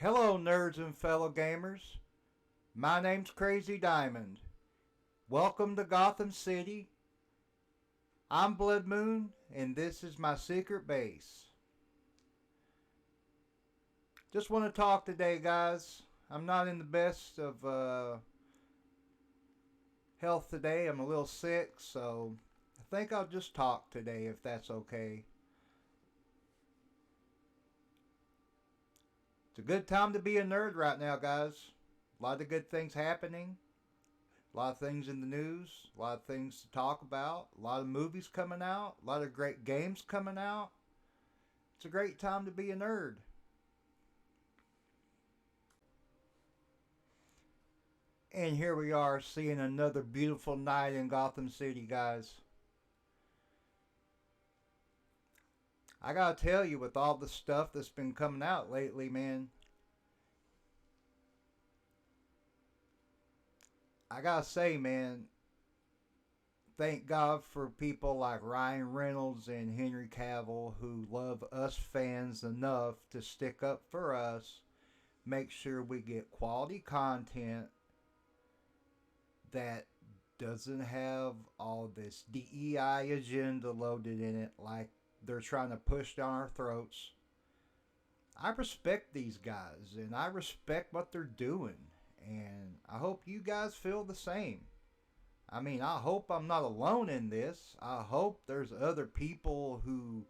Hello, nerds and fellow gamers. My name's Crazy Diamond. Welcome to Gotham City. I'm Blood Moon, and this is my secret base. Just want to talk today, guys. I'm not in the best of health today. I'm a little sick, so I think I'll just talk today if that's okay. It's a good time to be a nerd right now, guys. A lot of good things happening. A lot of things in the news. A lot of things to talk about. A lot of movies coming out. A lot of great games coming out. It's a great time to be a nerd. And here we are seeing another beautiful night in Gotham City, guys. I gotta tell you, with all the stuff that's been coming out lately, man, I gotta say, man, thank God for people like Ryan Reynolds and Henry Cavill who love us fans enough to stick up for us, make sure we get quality content that doesn't have all this DEI agenda loaded in it like they're trying to push down our throats. I respect these guys and I respect what they're doing, and I hope you guys feel the same. I mean, I hope I'm not alone in this. I hope there's other people who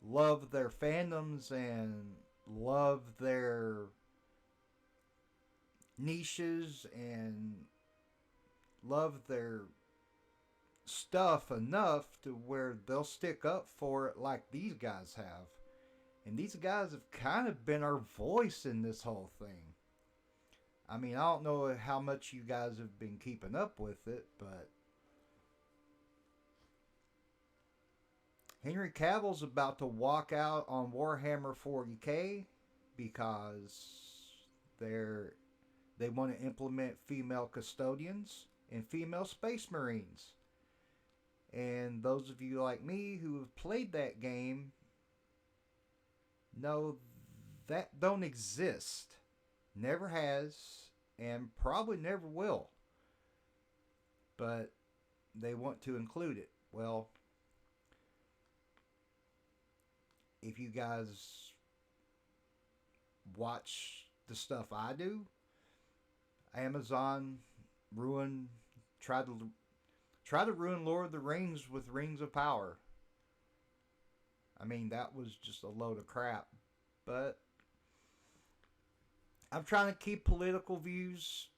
love their fandoms and love their niches and love their stuff enough to where they'll stick up for it like these guys have. And these guys have kind of been our voice in this whole thing. I mean, I don't know how much you guys have been keeping up with it, but Henry Cavill's about to walk out on Warhammer 40K because they want to implement female custodians and female space marines. And those of you like me who have played that game know that don't exist. Never has, and probably never will. But they want to include it. Well, if you guys watch the stuff I do, Amazon tried to ruin Lord of the Rings with Rings of Power. I mean, that was just a load of crap. But I'm trying to keep political views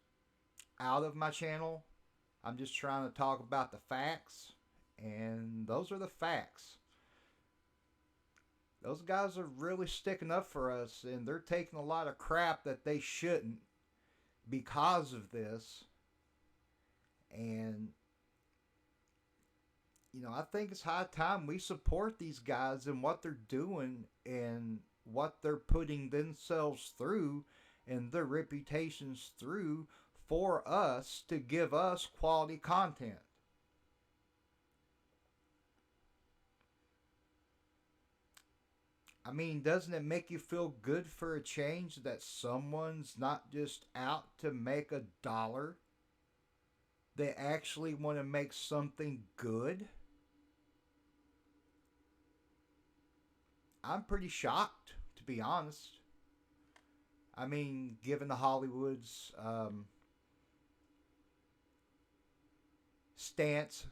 out of my channel. I'm just trying to talk about the facts, and those are the facts. Those guys are really sticking up for us, and they're taking a lot of crap that they shouldn't because of this. And I think it's high time we support these guys and what they're doing and what they're putting themselves through and their reputations through for us to give us quality content. I mean, doesn't it make you feel good for a change that someone's not just out to make a dollar? They actually want to make something good? I'm pretty shocked, to be honest. I mean, given the Hollywood's stance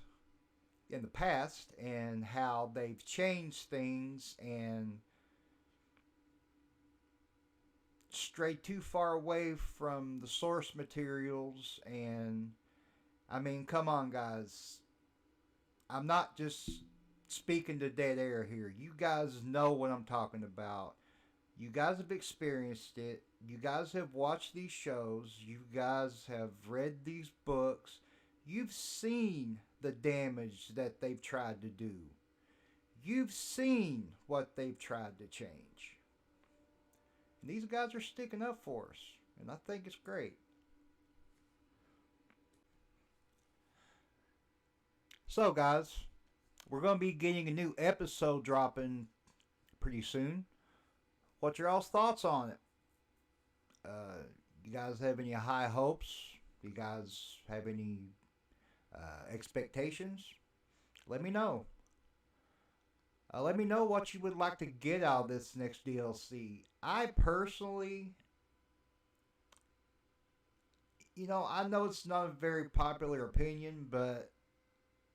in the past and how they've changed things and strayed too far away from the source materials. And I mean, come on, guys. I'm not just speaking to dead air here. You guys know what I'm talking about. You guys have experienced it. You guys have watched these shows. You guys have read these books. You've seen the damage that they've tried to do. You've seen what they've tried to change. And these guys are sticking up for us. And I think it's great. So, guys, we're going to be getting a new episode dropping pretty soon. What's your all's thoughts on it? You guys have any high hopes? You guys have any expectations? Let me know. Let me know what you would like to get out of this next DLC. I personally, I know it's not a very popular opinion, but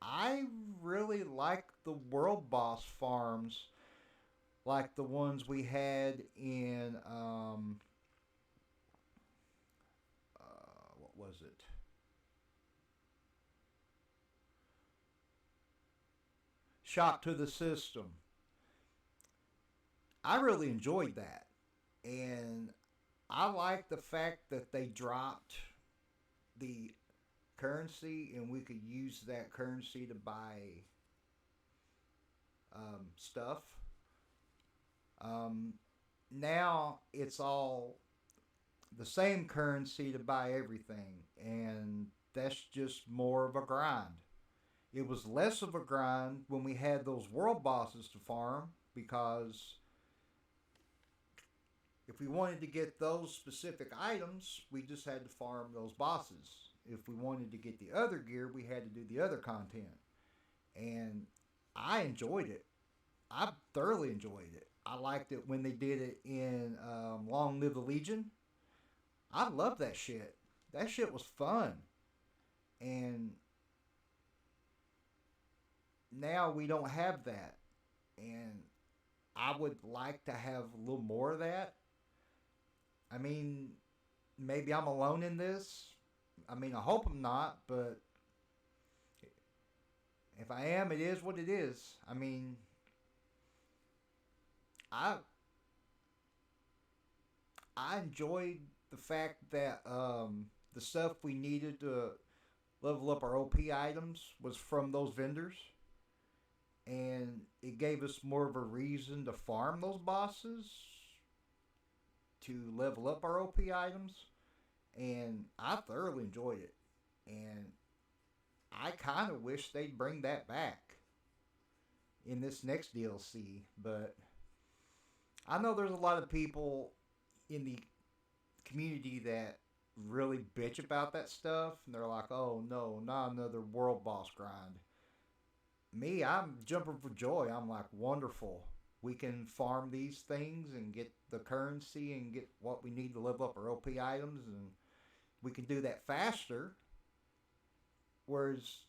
I really like the world boss farms, like the ones we had in what was it? Shop to the System. I really enjoyed that, and I like the fact that they dropped the currency, and we could use that currency to buy stuff. Um, Now it's all the same currency to buy everything, and that's just more of a grind. It was less of a grind when we had those world bosses to farm because if we wanted to get those specific items, we just had to farm those bosses. If we wanted to get the other gear, we had to do the other content. And I enjoyed it. I thoroughly enjoyed it. I liked it when they did it in Long Live the Legion. I love that shit. That shit was fun. And now we don't have that. And I would like to have a little more of that. I mean, maybe I'm alone in this. I mean, I hope I'm not, but if I am, it is what it is. I mean, I I enjoyed the fact that the stuff we needed to level up our OP items was from those vendors, and it gave us more of a reason to farm those bosses to level up our OP items, and I thoroughly enjoyed it. And I kind of wish they'd bring that back in this next DLC, but I know there's a lot of people in the community that really bitch about that stuff, and they're like, "Oh no, not another world boss grind." Me, I'm jumping for joy. I'm like, "Wonderful. We can farm these things and get the currency and get what we need to level up our OP items, and we can do that faster." Whereas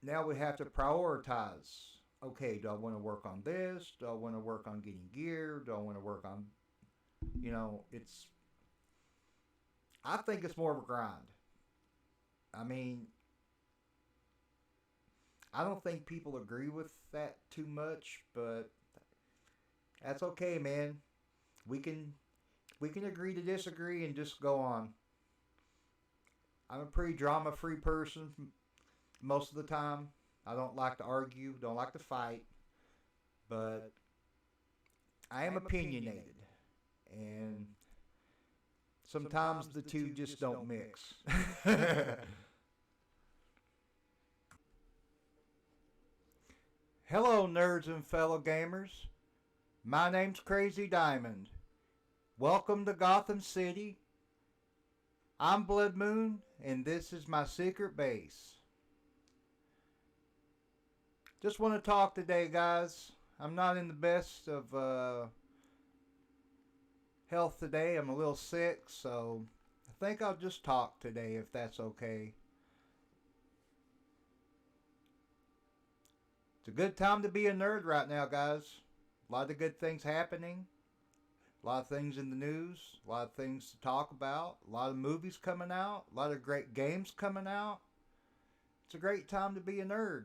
now we have to prioritize. Okay, do I want to work on this? Do I want to work on getting gear? Do I want to work on, it's, I think it's more of a grind. I mean, I don't think people agree with that too much, but that's okay, man. We can we can agree to disagree and just go on. I'm a pretty drama free person most of the time. I don't like to argue, don't like to fight, but I am opinionated, and sometimes the two just don't mix. Hello, nerds and fellow gamers. My name's Crazy Diamond. Welcome to Gotham City. I'm Blood Moon, and this is my secret base. Just want to talk today, guys. I'm not in the best of health today. I'm a little sick, so I think I'll just talk today if that's okay. It's a good time to be a nerd right now, guys. A lot of good things happening. A lot of things in the news. A lot of things to talk about. A lot of movies coming out. A lot of great games coming out. It's a great time to be a nerd.